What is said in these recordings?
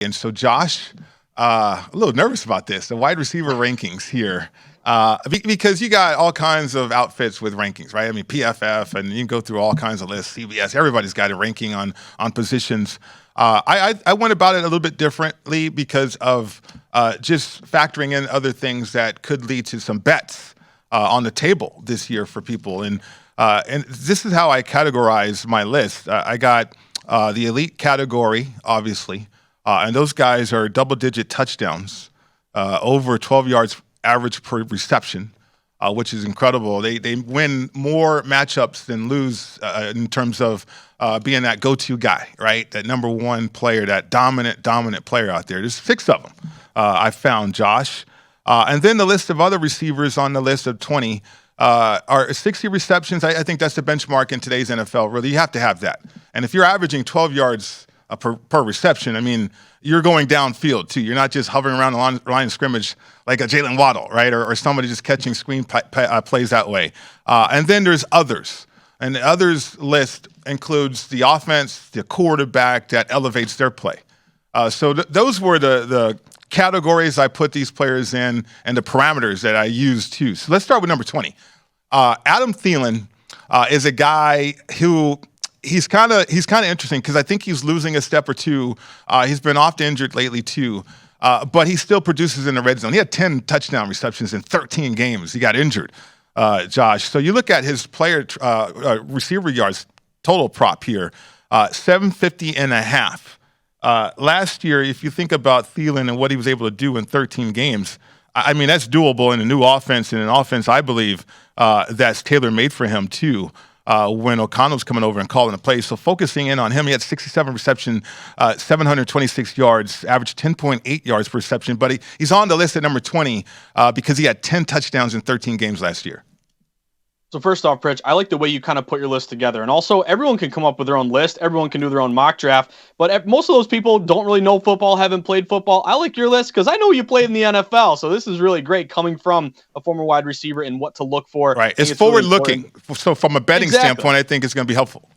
And so, Josh, a little nervous about this, the wide receiver rankings here. Because you got all kinds of outfits with rankings, right? I mean, PFF, and you can go through all kinds of lists, CBS, everybody's got a ranking on positions. I went about it a little bit differently because of just factoring in other things that could lead to some bets on the table this year for people. And this is how I categorize my list. I got the elite category, obviously, and those guys are double-digit touchdowns, over 12 yards average per reception, which is incredible. They win more matchups than lose in terms of being that go-to guy, right? That number one player, that dominant player out there. There's 6 of them I found, Josh. And then the list of other receivers on the list of 20 are 60 receptions. I think that's the benchmark in today's NFL. Really, you have to have that. And if you're averaging 12 yards per reception, I mean, you're going downfield too. You're not just hovering around the line of scrimmage like a Jalen Waddle, right? Or somebody just catching screen plays that way. And then there's others. And the others list includes the offense, the quarterback that elevates their play. So those were the categories I put these players in and the parameters that I used too. So let's start with number 20. Adam Thielen is a guy who he's kind of interesting because I think he's losing a step or two. He's been oft injured lately too, but he still produces in the red zone. He had 10 touchdown receptions in 13 games. He got injured, Josh. So you look at his receiver yards total prop here, 750 and a half. Last year, if you think about Thielen and what he was able to do in 13 games, I mean, that's doable in a new offense, and an offense I believe that's tailor-made for him too. When O'Connell's coming over and calling a play. So focusing in on him, he had 67 reception, 726 yards, averaged 10.8 yards per reception. But he's on the list at number 20 because he had 10 touchdowns in 13 games last year. So first off, Pritch, I like the way you kind of put your list together. And also, everyone can come up with their own list. Everyone can do their own mock draft. But most of those people don't really know football, haven't played football. I like your list because I know you played in the NFL. So this is really great coming from a former wide receiver and what to look for. Right. It's forward-looking. Really, so from a betting standpoint, I think it's going to be helpful.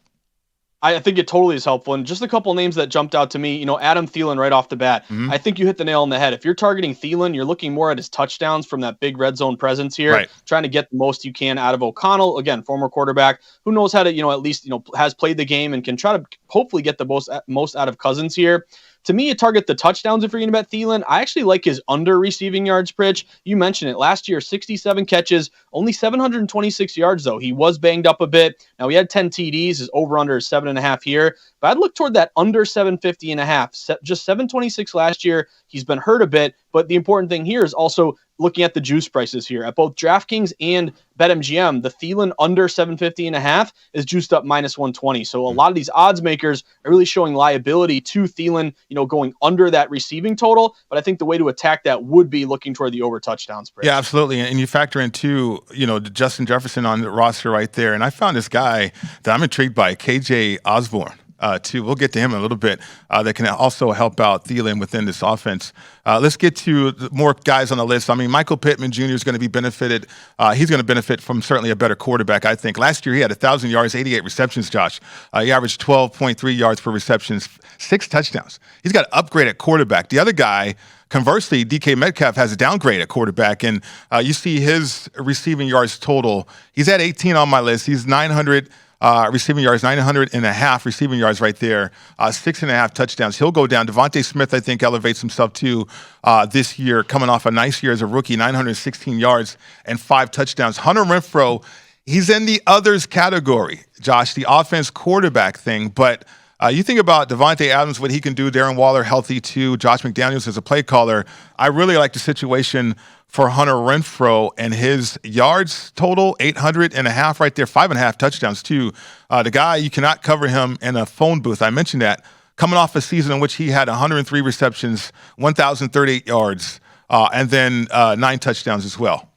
I think it totally is helpful. And just a couple names that jumped out to me, Adam Thielen right off the bat. Mm-hmm. I think you hit the nail on the head. If you're targeting Thielen, you're looking more at his touchdowns from that big red zone presence here, right, trying to get the most you can out of O'Connell. Again, former quarterback who knows how to, at least, has played the game and can try to hopefully get the most out of Cousins here. To me, you target the touchdowns if you're going to bet Thielen. I actually like his under receiving yards, Pritch. You mentioned it. Last year, 67 catches, only 726 yards, though. He was banged up a bit. Now, he had 10 TDs. His over-under is 7.5 here. But I'd look toward that under 750 and a half. Just 726 last year. He's been hurt a bit. But the important thing here is also looking at the juice prices here. At both DraftKings and BetMGM, the Thielen under 750 and a half is juiced up minus 120. So a lot of these odds makers are really showing liability to Thielen, going under that receiving total. But I think the way to attack that would be looking toward the over touchdown spread. Yeah, absolutely. And you factor in too, Justin Jefferson on the roster right there. And I found this guy that I'm intrigued by, KJ Osborne. Too. We'll get to him in a little bit that can also help out Thielen within this offense. Let's get to more guys on the list. I mean, Michael Pittman Jr. is going to be benefited. He's going to benefit from certainly a better quarterback, I think. Last year, he had 1,000 yards, 88 receptions, Josh. He averaged 12.3 yards per reception, 6 touchdowns. He's got to upgrade at quarterback. The other guy, conversely, DK Metcalf has a downgrade at quarterback, and you see his receiving yards total. He's at 18 on my list. He's 900 receiving yards, 900 and a half receiving yards right there, 6.5 touchdowns. He'll go down. Devontae Smith, I think, elevates himself too this year, coming off a nice year as a rookie, 916 yards and 5 touchdowns. Hunter Renfro, he's in the others category, Josh, the offense quarterback thing. But you think about Devontae Adams, what he can do, Darren Waller healthy too, Josh McDaniels as a play caller. I really like the situation for Hunter Renfro and his yards total, 800 and a half right there, 5.5 touchdowns too. The guy, you cannot cover him in a phone booth. I mentioned that. Coming off a season in which he had 103 receptions, 1,038 yards, and then 9 touchdowns as well.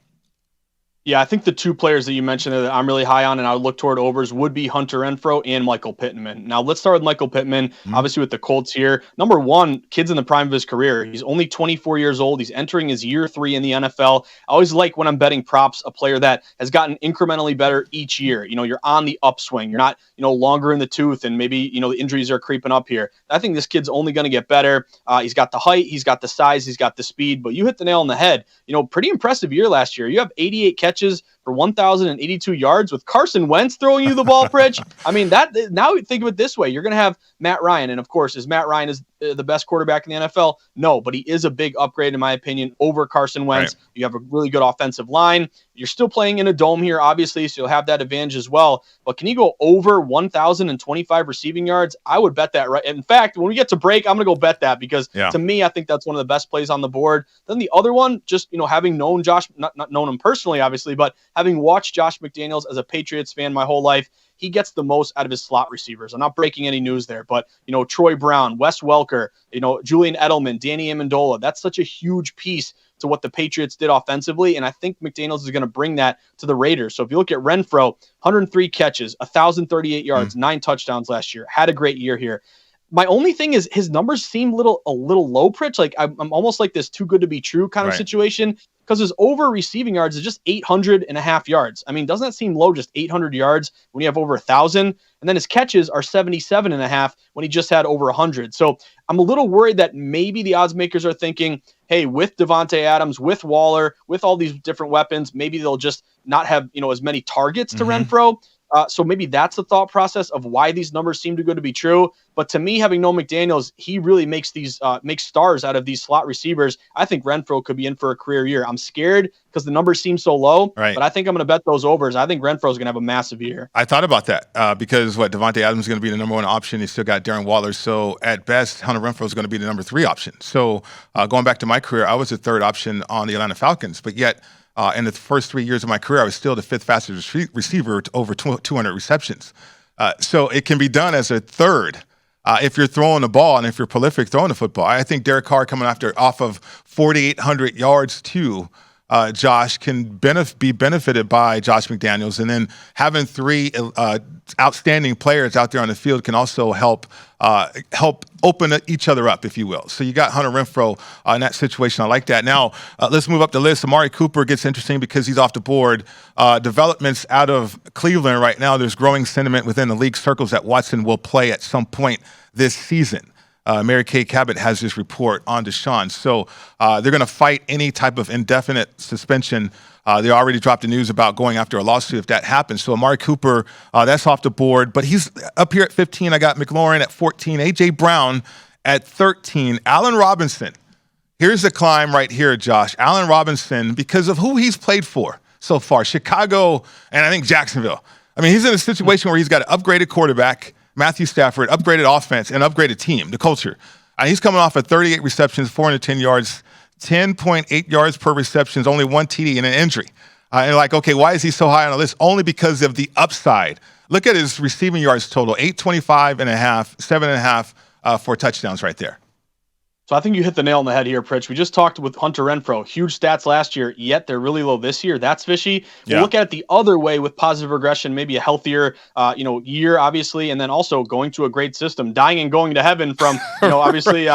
Yeah, I think the two players that you mentioned that I'm really high on and I would look toward overs would be Hunter Renfro and Michael Pittman. Now, let's start with Michael Pittman, obviously with the Colts here. Number one, kid's in the prime of his career. He's only 24 years old. He's entering his year 3 in the NFL. I always like when I'm betting props, a player that has gotten incrementally better each year. You're on the upswing. You're not, longer in the tooth and maybe, the injuries are creeping up here. I think this kid's only going to get better. He's got the height, he's got the size, he's got the speed, but you hit the nail on the head. Pretty impressive year last year. You have 88 catches for 1,082 yards with Carson Wentz throwing you the ball, Pritch. I mean, now think of it this way. You're going to have Matt Ryan. And of course, is Matt Ryan the best quarterback in the NFL? No, but he is a big upgrade, in my opinion, over Carson Wentz. Right. You have a really good offensive line. You're still playing in a dome here, obviously, so you'll have that advantage as well. But can you go over 1,025 receiving yards? I would bet that. Right. In fact, when we get to break, I'm going to go bet that because to me, I think that's one of the best plays on the board. Then the other one, just, having known Josh, not known him personally, obviously, but having watched Josh McDaniels as a Patriots fan my whole life, he gets the most out of his slot receivers. I'm not breaking any news there, but, Troy Brown, Wes Welker, Julian Edelman, Danny Amendola, that's such a huge piece to what the Patriots did offensively, and I think McDaniels is going to bring that to the Raiders. So if you look at Renfro, 103 catches, 1,038 yards, 9 touchdowns last year, had a great year here. My only thing is his numbers seem a little low, Pritch. Like I'm almost like this too good to be true kind of situation, because his over receiving yards is just 800.5 yards. I mean, doesn't that seem low, just 800 yards when you have over 1,000? And then his catches are 77.5 when he just had over 100. So I'm a little worried that maybe the odds makers are thinking, hey, with Devontae Adams, with Waller, with all these different weapons, maybe they'll just not have, as many targets to Renfro. So maybe that's the thought process of why these numbers seem too good to be true. But to me, having known McDaniels, he really makes these makes stars out of these slot receivers. I think Renfro could be in for a career year. I'm scared because the numbers seem so low, but I think I'm going to bet those overs. I think Renfro is going to have a massive year. I thought about that because Devontae Adams is going to be the number 1 option. He's still got Darren Waller. So at best, Hunter Renfro is going to be the number 3 option. So going back to my career, I was the 3rd option on the Atlanta Falcons, but yet in the first 3 years of my career, I was still the 5th fastest receiver to over 200 receptions. So it can be done as a 3rd if you're throwing the ball and if you're prolific throwing the football. I think Derek Carr coming off of 4,800 yards too, Josh, can be benefited by Josh McDaniels. And then having 3 outstanding players out there on the field can also help open each other up, if you will. So you got Hunter Renfro in that situation. I like that. Now, let's move up the list. Amari Cooper gets interesting because he's off the board. Developments out of Cleveland right now, there's growing sentiment within the league circles that Watson will play at some point this season. Mary Kay Cabot has this report on Deshaun. So they're going to fight any type of indefinite suspension. They already dropped the news about going after a lawsuit if that happens. So Amari Cooper, that's off the board. But he's up here at 15. I got McLaurin at 14. A.J. Brown at 13. Allen Robinson. Here's the climb right here, Josh. Allen Robinson, because of who he's played for so far, Chicago and I think Jacksonville. I mean, he's in a situation where he's got an upgraded quarterback, Matthew Stafford, upgraded offense, and upgraded team, the culture. He's coming off of 38 receptions, 410 yards, 10.8 yards per reception, only 1 TD and an injury. And okay, why is he so high on the list? Only because of the upside. Look at his receiving yards total, 825.5, 7.5 for touchdowns right there. So I think you hit the nail on the head here, Pritch. We just talked with Hunter Renfro. Huge stats last year, yet they're really low this year. That's fishy. We'll look at it the other way with positive regression, maybe a healthier, year, obviously, and then also going to a great system, dying and going to heaven from, obviously,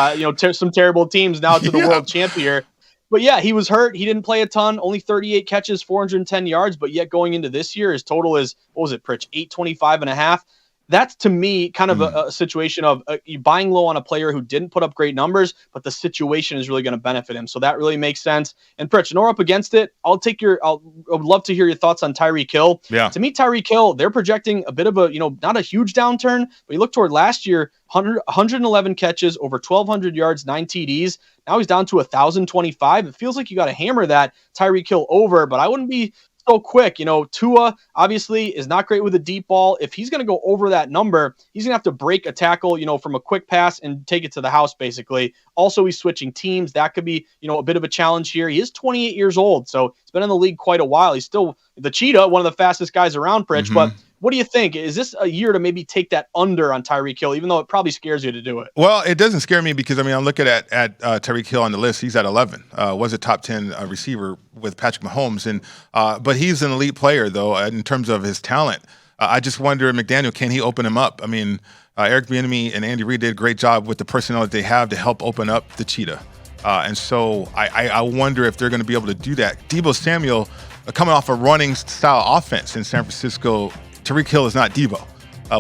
some terrible teams now to the world champion. But yeah, he was hurt. He didn't play a ton, only 38 catches, 410 yards, but yet going into this year, his total is, what was it, Pritch, 825.5. That's, to me, kind of a situation of you buying low on a player who didn't put up great numbers, but the situation is really going to benefit him. So that really makes sense. And Pritch, we're up against it. I would love to hear your thoughts on Tyreek Hill. Yeah. To me, Tyreek Hill, they're projecting a bit of a, not a huge downturn, but you look toward last year, 111 catches, over 1,200 yards, 9 TDs. Now he's down to 1,025. It feels like you got to hammer that Tyreek Hill over, but I wouldn't be so quick. Tua obviously is not great with a deep ball. If he's going to go over that number, he's going to have to break a tackle, from a quick pass and take it to the house, basically. Also, he's switching teams. That could be, a bit of a challenge here. He is 28 years old, so he's been in the league quite a while. He's still the cheetah, one of the fastest guys around, Pritch, but What do you think? Is this a year to maybe take that under on Tyreek Hill, even though it probably scares you to do it? Well, it doesn't scare me because, I mean, I'm looking at Tyreek Hill on the list. He's at 11. Was a top 10 receiver with Patrick Mahomes. But he's an elite player, though, in terms of his talent. I just wonder, McDaniel, can he open him up? I mean, Eric Bieniemy and Andy Reid did a great job with the personnel that they have to help open up the cheetah. And so I wonder if they're going to be able to do that. Deebo Samuel, coming off a running style offense in San Francisco, Tyreek Hill is not Deebo.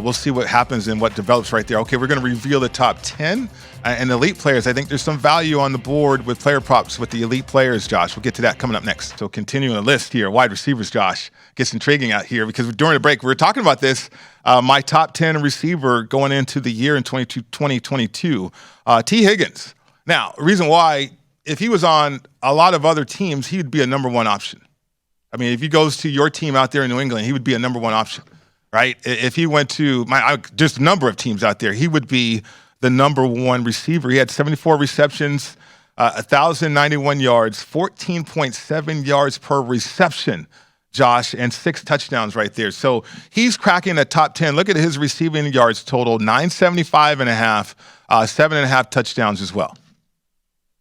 We'll see what happens and what develops right there. Okay, we're going to reveal the top 10 and elite players. I think there's some value on the board with player props with the elite players, Josh. We'll get to that coming up next. So continuing the list here, wide receivers, Josh. Gets intriguing out here because during the break, we were talking about this. My top 10 receiver going into the year in 2022, T. Higgins. Now, reason why, if he was on a lot of other teams, he would be a number one option. I mean, if he goes to your team out there in New England, he would be a number one option. Right? If he went to just a number of teams out there, he would be the number one receiver. He had 74 receptions, 1,091 yards, 14.7 yards per reception, Josh, and 6 touchdowns right there. So he's cracking the top 10. Look at his receiving yards total, 975 and a half, 7.5 touchdowns as well.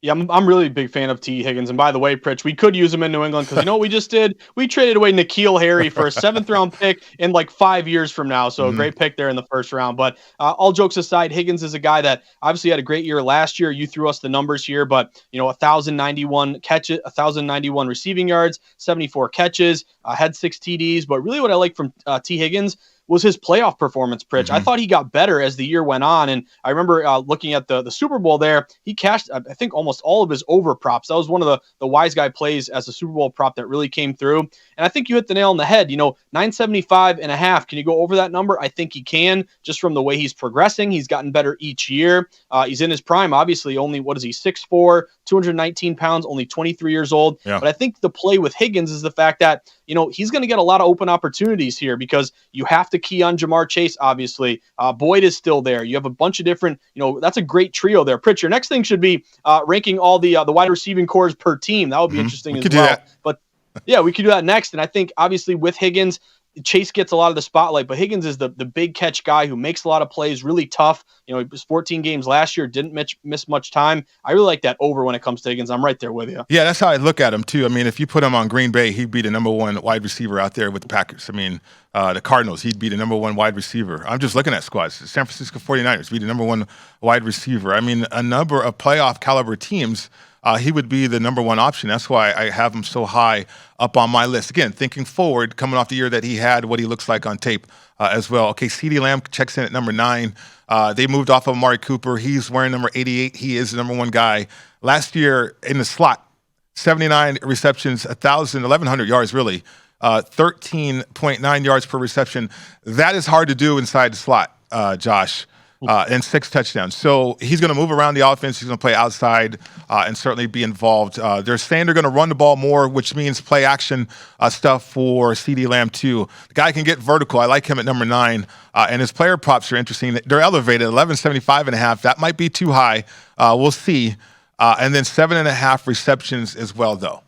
Yeah, I'm really a big fan of T. Higgins. And by the way, Pritch, we could use him in New England because you know what we just did? We traded away N'Keal Harry for a 7th-round pick in like 5 years from now. So a great pick there in the first round. But all jokes aside, Higgins is a guy that obviously had a great year last year. You threw us the numbers here, but 1,091 catches, 1,091 receiving yards, 74 catches, had 6 TDs. But really what I like from T. Higgins was his playoff performance, Pritch. I thought he got better as the year went on. And I remember looking at the Super Bowl there, he cashed, I think, almost all of his over props. That was one of the wise guy plays as a Super Bowl prop that really came through. And I think you hit the nail on the head. 975 and a half. Can you go over that number? I think he can, just from the way he's progressing. He's gotten better each year. He's in his prime, obviously, only, 6'4", 219 pounds, only 23 years old. Yeah. But I think the play with Higgins is the fact that, he's going to get a lot of open opportunities here because you have to key on Jamar Chase, obviously. Boyd is still there. You have a bunch of different, that's a great trio there. Pritch, your next thing should be ranking all the wide receiving cores per team. That would be interesting as well. But yeah, we could do that next. And I think obviously with Higgins, Chase gets a lot of the spotlight, but Higgins is the big catch guy who makes a lot of plays, really tough. He was 14 games last year, didn't miss much time. I really like that over when it comes to Higgins. I'm right there with you. Yeah, that's how I look at him too. I mean, if you put him on Green Bay, he'd be the number one wide receiver out there with the Packers. I mean, the Cardinals, he'd be the number one wide receiver. I'm just looking at squads. San Francisco 49ers, be the number one wide receiver. I mean, a number of playoff caliber teams, he would be the number one option. That's why I have him so high up on my list. Again, thinking forward, coming off the year that he had, what he looks like on tape as well. Okay, CeeDee Lamb checks in at number 9. They moved off of Amari Cooper. He's wearing number 88. He is the number one guy. Last year in the slot, 79 receptions, 1,100 yards really, 13.9 yards per reception. That is hard to do inside the slot, Josh. And 6 touchdowns. So he's going to move around the offense. He's going to play outside and certainly be involved. They're saying they're going to run the ball more, which means play action stuff for CeeDee Lamb too. The guy can get vertical. I like him at number 9. And his player props are interesting. They're elevated, 1175 and a half. That might be too high. We'll see. And then 7.5 receptions as well, though.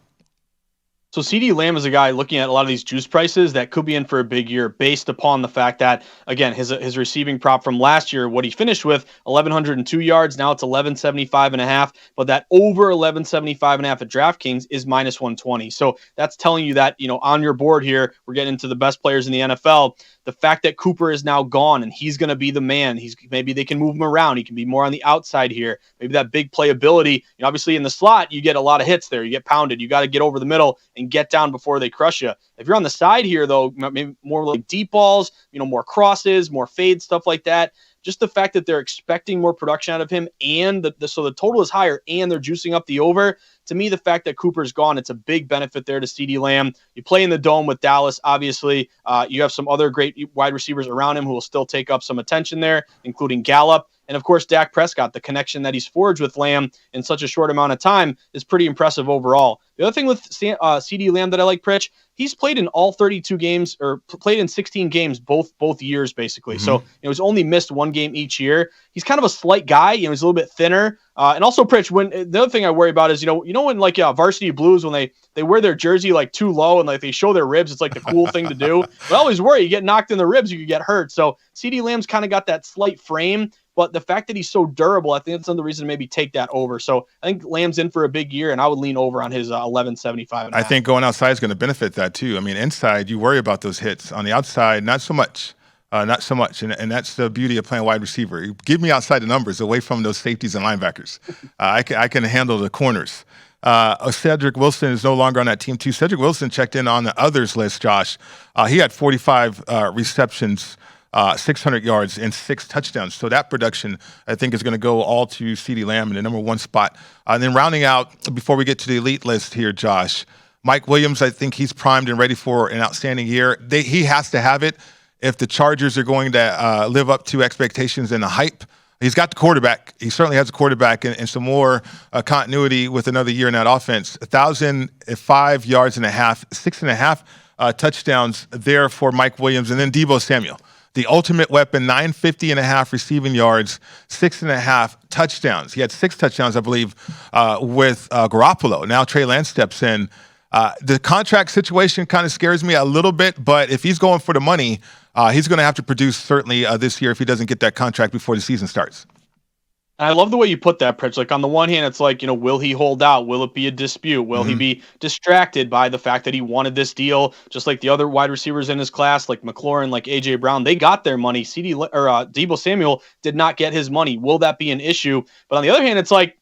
So CeeDee Lamb is a guy looking at a lot of these juice prices that could be in for a big year based upon the fact that, again, his receiving prop from last year, what he finished with, 1,102 yards. Now it's 1,175 and a half. But that over 1,175 and a half at DraftKings is minus 120. So that's telling you that, on your board here, we're getting into the best players in the NFL. The fact that Cooper is now gone and he's going to be the man. Maybe they can move him around. He can be more on the outside here. Maybe that big playability. Obviously in the slot, you get a lot of hits there. You get pounded. You got to get over the middle and get down before they crush you. If you're on the side here, though, maybe more like deep balls, more crosses, more fades, stuff like that. Just the fact that they're expecting more production out of him and so the total is higher and they're juicing up the over. To me, the fact that Cooper's gone, it's a big benefit there to CeeDee Lamb. You play in the dome with Dallas, obviously. You have some other great wide receivers around him who will still take up some attention there, including Gallup. And of course, Dak Prescott, the connection that he's forged with Lamb in such a short amount of time is pretty impressive overall. The other thing with CeeDee Lamb that I like, Pritch, he's played in all 32 games, or played in 16 games both years, basically. So he's only missed one game each year. He's kind of a slight guy. He's a little bit thinner. And also, Pritch, when the other thing I worry about is, when like Varsity Blues, when they wear their jersey like too low and like they show their ribs, it's like the cool thing to do. But I always worry, you get knocked in the ribs, you could get hurt. So CeeDee Lamb's kind of got that slight frame. But the fact that he's so durable, I think that's another reason to maybe take that over. So I think Lamb's in for a big year, and I would lean over on his 11.75. I think going outside is going to benefit that too. I mean, inside, you worry about those hits. On the outside, not so much. And that's the beauty of playing wide receiver. You give me outside the numbers, away from those safeties and linebackers. I can handle the corners. Cedric Wilson is no longer on that team too. Cedric Wilson checked in on the others list, Josh. He had 45 receptions, 600 yards, and 6 touchdowns. So that production, I think, is going to go all to CeeDee Lamb in the number 1 spot. And then rounding out, before we get to the elite list here, Josh, Mike Williams, I think he's primed and ready for an outstanding year. He has to have it if the Chargers are going to live up to expectations and the hype. He's got the quarterback. He certainly has a quarterback and some more continuity with another year in that offense. 1,005 yards and a half, 6.5 touchdowns there for Mike Williams. And then Deebo Samuel, the ultimate weapon, 950.5 receiving yards, 6.5 touchdowns. He had 6 touchdowns, I believe, with Garoppolo. Now Trey Lance steps in. The contract situation kind of scares me a little bit, but if he's going for the money, he's going to have to produce certainly this year if he doesn't get that contract before the season starts. And I love the way you put that, Pritch. Like, on the one hand, it's like, will he hold out? Will it be a dispute? Will he be distracted by the fact that he wanted this deal? Just like the other wide receivers in his class, like McLaurin, like A.J. Brown, they got their money. Deebo Samuel did not get his money. Will that be an issue? But on the other hand, it's like,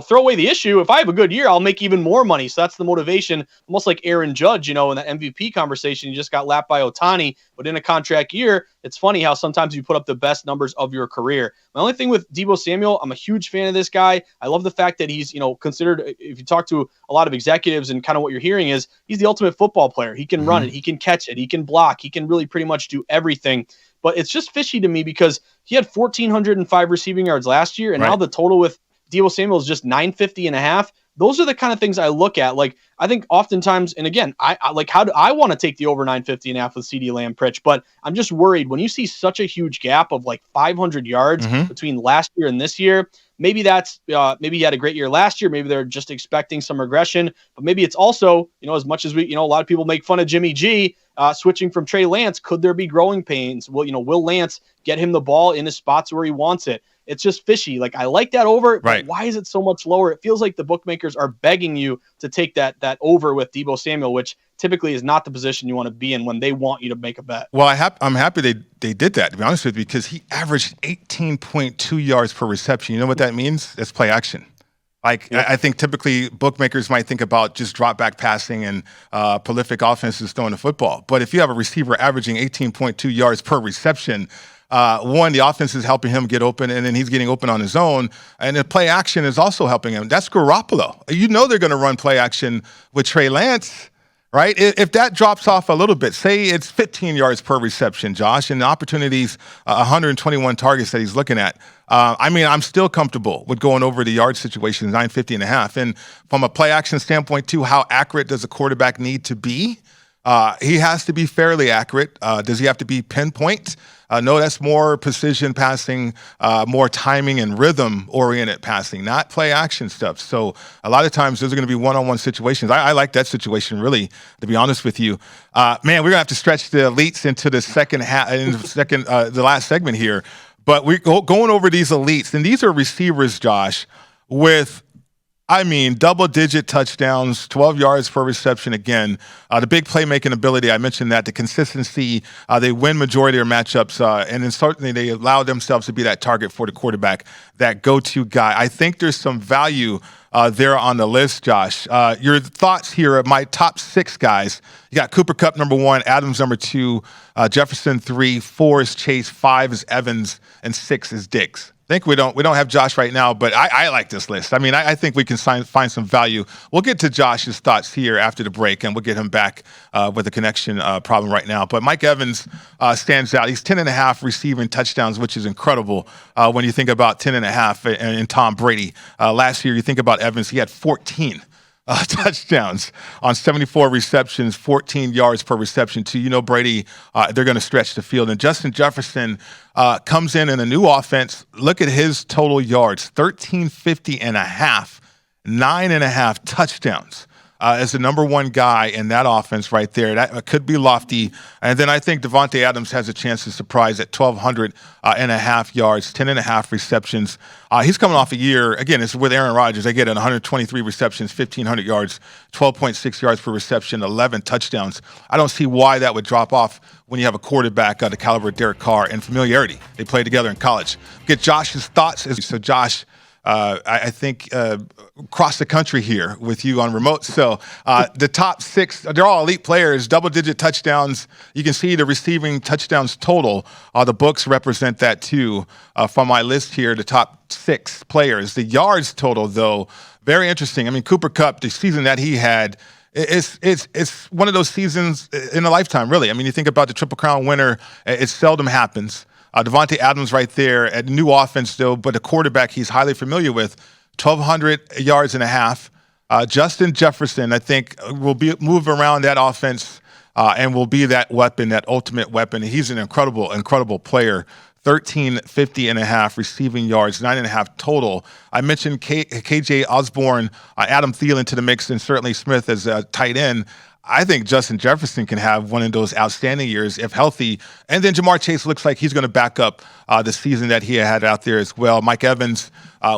throw away the issue. If I have a good year, I'll make even more money. So that's the motivation. Almost like Aaron Judge, in that MVP conversation, you just got lapped by Ohtani, but in a contract year, it's funny how sometimes you put up the best numbers of your career. My only thing with Deebo Samuel, I'm a huge fan of this guy. I love the fact that he's, considered, if you talk to a lot of executives and kind of what you're hearing is he's the ultimate football player. He can run it. He can catch it. He can block. He can really pretty much do everything. But it's just fishy to me because he had 1,405 receiving yards last year, and now the total with Deebo Samuel is just 950.5. Those are the kind of things I look at. Like, I think oftentimes, and again, I like, how do I want to take the over 950.5 with CeeDee Lamb, Pritch? But I'm just worried when you see such a huge gap of like 500 yards between last year and this year. Maybe that's maybe he had a great year last year. Maybe they're just expecting some regression. But maybe it's also, as much as we, a lot of people make fun of Jimmy G switching from Trey Lance. Could there be growing pains? Will Lance get him the ball in his spots where he wants it? It's just fishy. Like, I like that over, but why is it so much lower? It feels like the bookmakers are begging you to take that over with Deebo Samuel, which typically is not the position you want to be in when they want you to make a bet. Well, I'm happy they did that, to be honest with you, because he averaged 18.2 yards per reception. You know what that means? That's play action. Like, I think typically bookmakers might think about just drop back passing and prolific offenses throwing the football. But if you have a receiver averaging 18.2 yards per reception, one, the offense is helping him get open, and then he's getting open on his own. And the play action is also helping him. That's Garoppolo. They're going to run play action with Trey Lance, right? If that drops off a little bit, say it's 15 yards per reception, Josh, and the opportunities, 121 targets that he's looking at. I'm still comfortable with going over the yard situation, 950.5. And from a play action standpoint, too, how accurate does a quarterback need to be? He has to be fairly accurate. Does he have to be pinpoint? No, that's more precision passing, more timing and rhythm-oriented passing, not play-action stuff. So a lot of times those are going to be one-on-one situations. I like that situation, really, to be honest with you. Man, we're going to have to stretch the elites into the second half, the last segment here. But we're going over these elites, and these are receivers, Josh, with double-digit touchdowns, 12 yards per reception again. The big playmaking ability, I mentioned that. The consistency, they win majority of their matchups, and then certainly they allow themselves to be that target for the quarterback, that go-to guy. I think there's some value there on the list, Josh. Your thoughts here are my top 6 guys. You got Cooper Kupp, number 1, Adams, number 2, Jefferson, 3, 4 is Chase, 5 is Evans, and 6 is Diggs. think we don't have Josh right now, but I like this list. I mean, I think we can find some value. We'll get to Josh's thoughts here after the break, and we'll get him back with a connection problem right now. But Mike Evans stands out. He's 10.5 receiving touchdowns, which is incredible when you think about 10.5 and Tom Brady. Last year, you think about Evans, he had 14 touchdowns on 74 receptions, 14 yards per reception. Brady, they're going to stretch the field. And Justin Jefferson comes in a new offense. Look at his total yards, 1,350 and a half, 9.5 touchdowns. As the number one guy in that offense right there. That could be lofty. And then I think Davante Adams has a chance to surprise at 1,200 and a half yards, 10.5 receptions. He's coming off a year, again, it's with Aaron Rodgers. They get 123 receptions, 1,500 yards, 12.6 yards per reception, 11 touchdowns. I don't see why that would drop off when you have a quarterback the caliber of Derek Carr and familiarity. They played together in college. Get Josh's thoughts. So Josh, I think across the country here with you on remote. So the top 6, they're all elite players, double-digit touchdowns. You can see the receiving touchdowns total. The books represent that too from my list here, the top 6 players. The yards total, though, very interesting. I mean, Cooper Kupp, the season that he had, it's one of those seasons in a lifetime, really. I mean, you think about the Triple Crown winner, it seldom happens. Davante Adams right there at new offense, though, but a quarterback he's highly familiar with, 1,200 yards and a half. Justin Jefferson, I think, will move around that offense and will be that weapon, that ultimate weapon. He's an incredible player. 1,350 and a half receiving yards, 9.5 total. I mentioned KJ Osborne, Adam Thielen to the mix, and certainly Smith as a tight end. I think Justin Jefferson can have one of those outstanding years if healthy. And then Jamar Chase looks like he's going to back up the season that he had out there as well. Mike Evans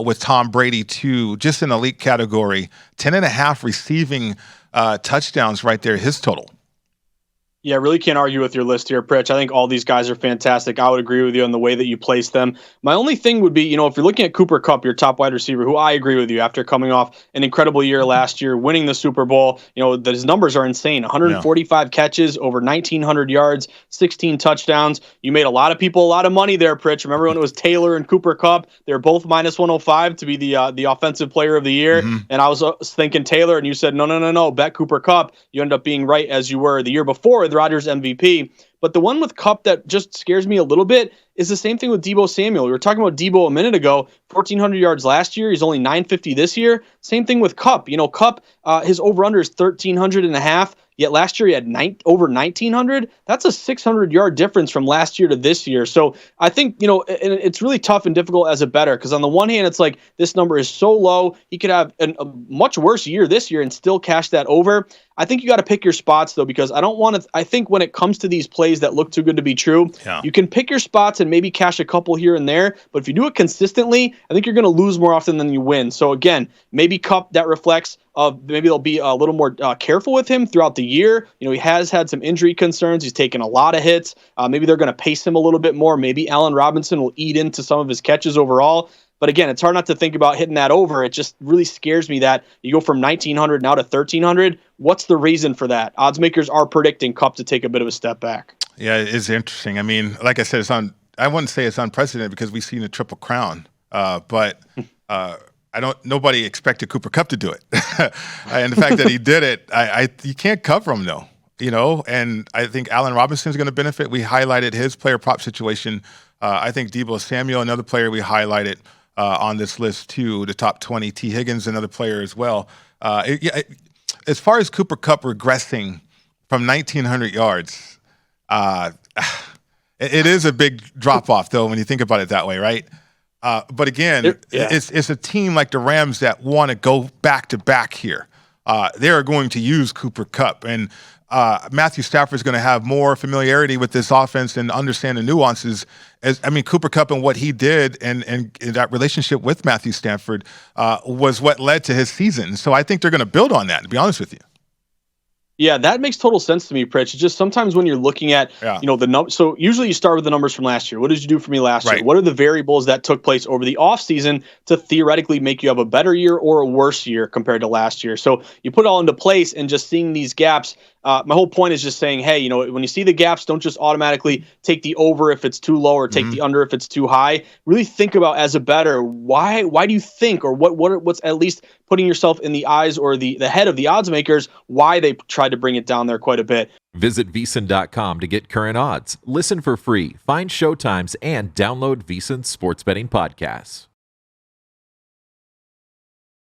with Tom Brady, too, just an elite category. 10.5 receiving touchdowns right there, his total. Yeah, I really can't argue with your list here, Pritch. I think all these guys are fantastic. I would agree with you on the way that you place them. My only thing would be, if you're looking at Cooper Kupp, your top wide receiver, who I agree with you after coming off an incredible year last year, winning the Super Bowl, his numbers are insane. 145 catches, over 1,900 yards, 16 touchdowns. You made a lot of people a lot of money there, Pritch. Remember when it was Taylor and Cooper Kupp? They were both minus 105 to be the offensive player of the year. Mm-hmm. And I was thinking Taylor, and you said, no, bet Cooper Kupp. You ended up being right as you were the year before, the Rodgers MVP. But the one with Kupp that just scares me a little bit is the same thing with Deebo Samuel. We were talking about Deebo a minute ago, 1,400 yards last year. He's only 950 this year. Same thing with Kupp. Kupp, his over-under is 1,300 and a half. Yet last year he had over 1,900. That's a 600-yard difference from last year to this year. So I think, it's really tough and difficult as a bettor because on the one hand, it's like this number is so low. He could have a much worse year this year and still cash that over. I think you got to pick your spots, though, because I think when it comes to these plays that look too good to be true, You can pick your spots and maybe cash a couple here and there. But if you do it consistently, I think you're going to lose more often than you win. So again, maybe Kupp, that reflects maybe they'll be a little more careful with him throughout the year. He has had some injury concerns. He's taken a lot of hits. Maybe they're going to pace him a little bit more. Maybe Allen Robinson will eat into some of his catches overall. But again, it's hard not to think about hitting that over. It just really scares me that you go from 1,900 now to 1,300. What's the reason for that? Odds makers are predicting Kupp to take a bit of a step back. Yeah, it's interesting. I mean, like I said, I wouldn't say it's unprecedented because we've seen a Triple Crown, but nobody expected Cooper Kupp to do it. And the fact that he did it, you can't cover him though, and I think Allen Robinson is going to benefit. We highlighted his player prop situation. I think Deebo Samuel, another player we highlighted on this list too, the top 20. T. Higgins, another player as well. As far as Cooper Kupp regressing from 1,900 yards, it is a big drop-off, though, when you think about it that way, right? But again, it's a team like the Rams that want to go back-to-back here. They are going to use Cooper Kupp. And Matthew Stafford is going to have more familiarity with this offense and understand the nuances. Cooper Kupp and what he did and that relationship with Matthew Stafford was what led to his season. So I think they're going to build on that, to be honest with you. Yeah, that makes total sense to me, Pritch. It's just sometimes when you're looking at, the numbers. So usually you start with the numbers from last year. What did you do for me last year? What are the variables that took place over the offseason to theoretically make you have a better year or a worse year compared to last year? So you put it all into place and just seeing these gaps, my whole point is just saying, hey, when you see the gaps, don't just automatically take the over if it's too low or take the under if it's too high. Really think about, as a bettor, why do you think, or what's at least putting yourself in the eyes or the head of the odds makers, why they tried to bring it down there quite a bit. Visit VSiN.com to get current odds, listen for free, find showtimes, and download VSiN sports betting podcasts.